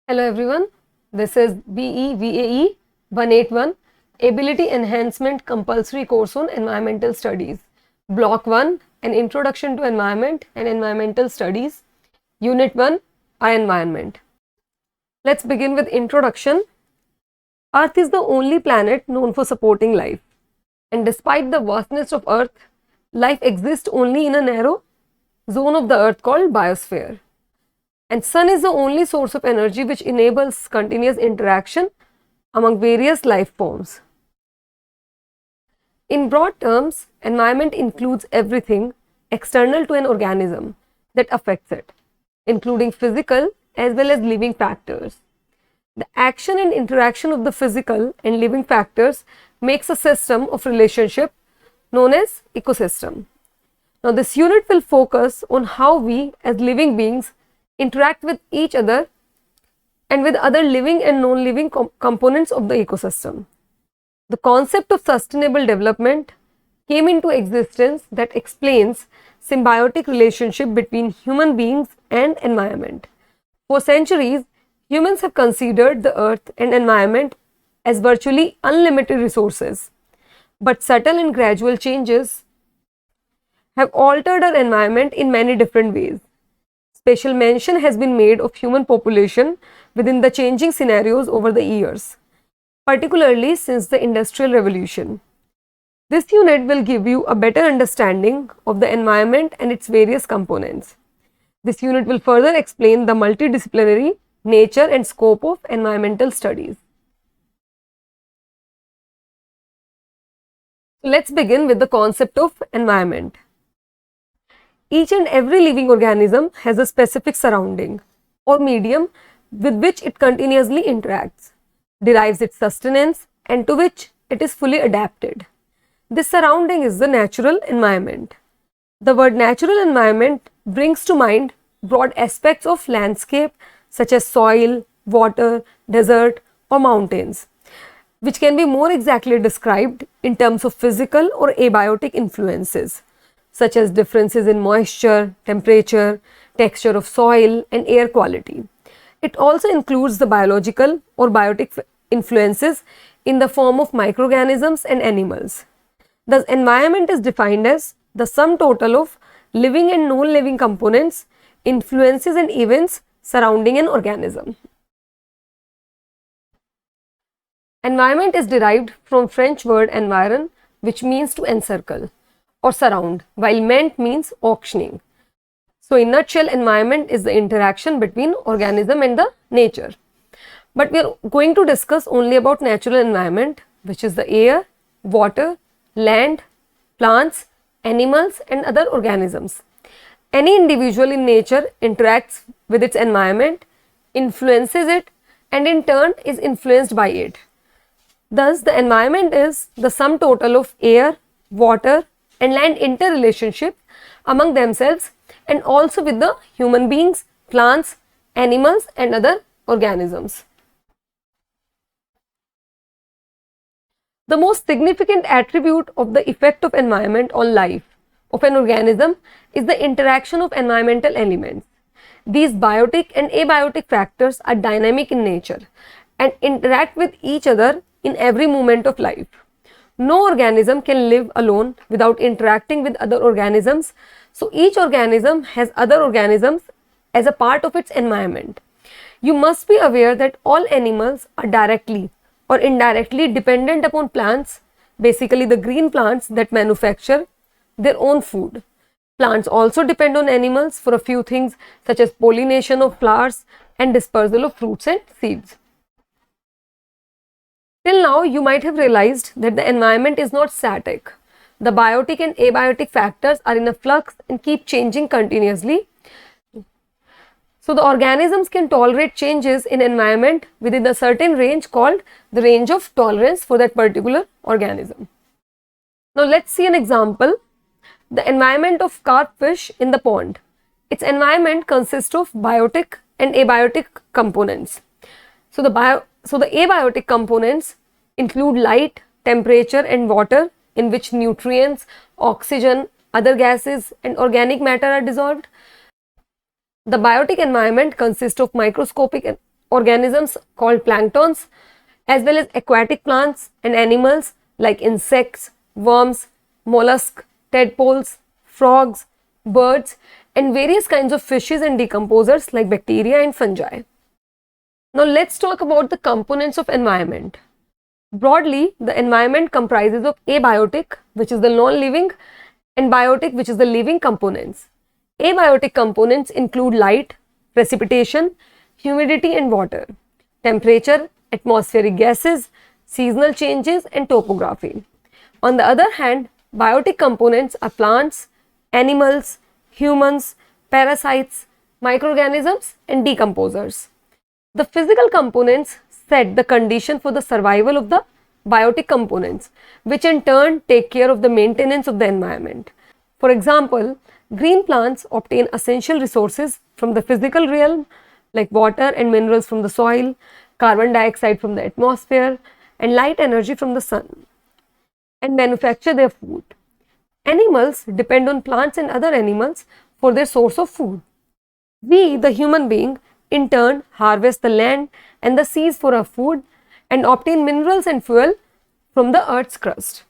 Hello everyone, this is BEVAE 181 Ability Enhancement Compulsory Course on Environmental Studies. Block 1 An Introduction to Environment and Environmental Studies. Unit 1 Our Environment. Let's begin with introduction. Earth is the only planet known for supporting life. And despite the vastness of Earth, life exists only in a narrow zone of the Earth called biosphere. And sun is the only source of energy which enables continuous interaction among various life forms. In broad terms, environment includes everything external to an organism that affects it, including physical as well as living factors. The action and interaction of the physical and living factors makes a system of relationship known as ecosystem. Now, this unit will focus on how we as living beings interact with each other and with other living and non-living components of the ecosystem. The concept of sustainable development came into existence that explains symbiotic relationship between human beings and environment. For centuries, humans have considered the earth and environment as virtually unlimited resources, but subtle and gradual changes have altered our environment in many different ways. Special mention has been made of human population within the changing scenarios over the years, particularly since the Industrial Revolution. This unit will give you a better understanding of the environment and its various components. This unit will further explain the multidisciplinary nature and scope of environmental studies. Let's begin with the concept of environment. Each and every living organism has a specific surrounding or medium with which it continuously interacts, derives its sustenance, and to which it is fully adapted. This surrounding is the natural environment. The word natural environment brings to mind broad aspects of landscape such as soil, water, desert, or mountains, which can be more exactly described in terms of physical or abiotic influences, such as differences in moisture, temperature, texture of soil, and air quality. It also includes the biological or biotic influences in the form of microorganisms and animals. Thus, environment is defined as the sum total of living and non-living components, influences, and events surrounding an organism. Environment is derived from French word environ, which means to encircle or surround, while ment means auctioning. So in nutshell, environment is the interaction between organism and the nature. But we are going to discuss only about natural environment, which is the air, water, land, plants, animals, and other organisms. Any individual in nature interacts with its environment, influences it, and in turn is influenced by it. Thus, the environment is the sum total of air, water, and land interrelationship among themselves and also with the human beings, plants, animals, and other organisms. The most significant attribute of the effect of environment on life of an organism is the interaction of environmental elements. These biotic and abiotic factors are dynamic in nature and interact with each other in every moment of life. No organism can live alone without interacting with other organisms, so each organism has other organisms as a part of its environment. You must be aware that all animals are directly or indirectly dependent upon plants, basically the green plants that manufacture their own food. Plants also depend on animals for a few things such as pollination of flowers and dispersal of fruits and seeds. Till now, you might have realized that the environment is not static. The biotic and abiotic factors are in a flux and keep changing continuously. So, the organisms can tolerate changes in environment within a certain range called the range of tolerance for that particular organism. Now, let's see an example. The environment of carp fish in the pond. Its environment consists of biotic and abiotic components. So the abiotic components include light, temperature, and water, in which nutrients, oxygen, other gases, and organic matter are dissolved. The biotic environment consists of microscopic organisms called planktons, as well as aquatic plants and animals like insects, worms, mollusks, tadpoles, frogs, birds, and various kinds of fishes and decomposers like bacteria and fungi. Now let's talk about the components of environment. Broadly, the environment comprises of abiotic, which is the non-living, and biotic, which is the living components. Abiotic components include light, precipitation, humidity and water, temperature, atmospheric gases, seasonal changes and topography. On the other hand, biotic components are plants, animals, humans, parasites, microorganisms and decomposers. The physical components set the condition for the survival of the biotic components, which in turn take care of the maintenance of the environment. For example, green plants obtain essential resources from the physical realm like water and minerals from the soil, carbon dioxide from the atmosphere, and light energy from the sun, and manufacture their food. Animals depend on plants and other animals for their source of food. We, the human being, in turn harvest the land and the seas for our food and obtain minerals and fuel from the earth's crust.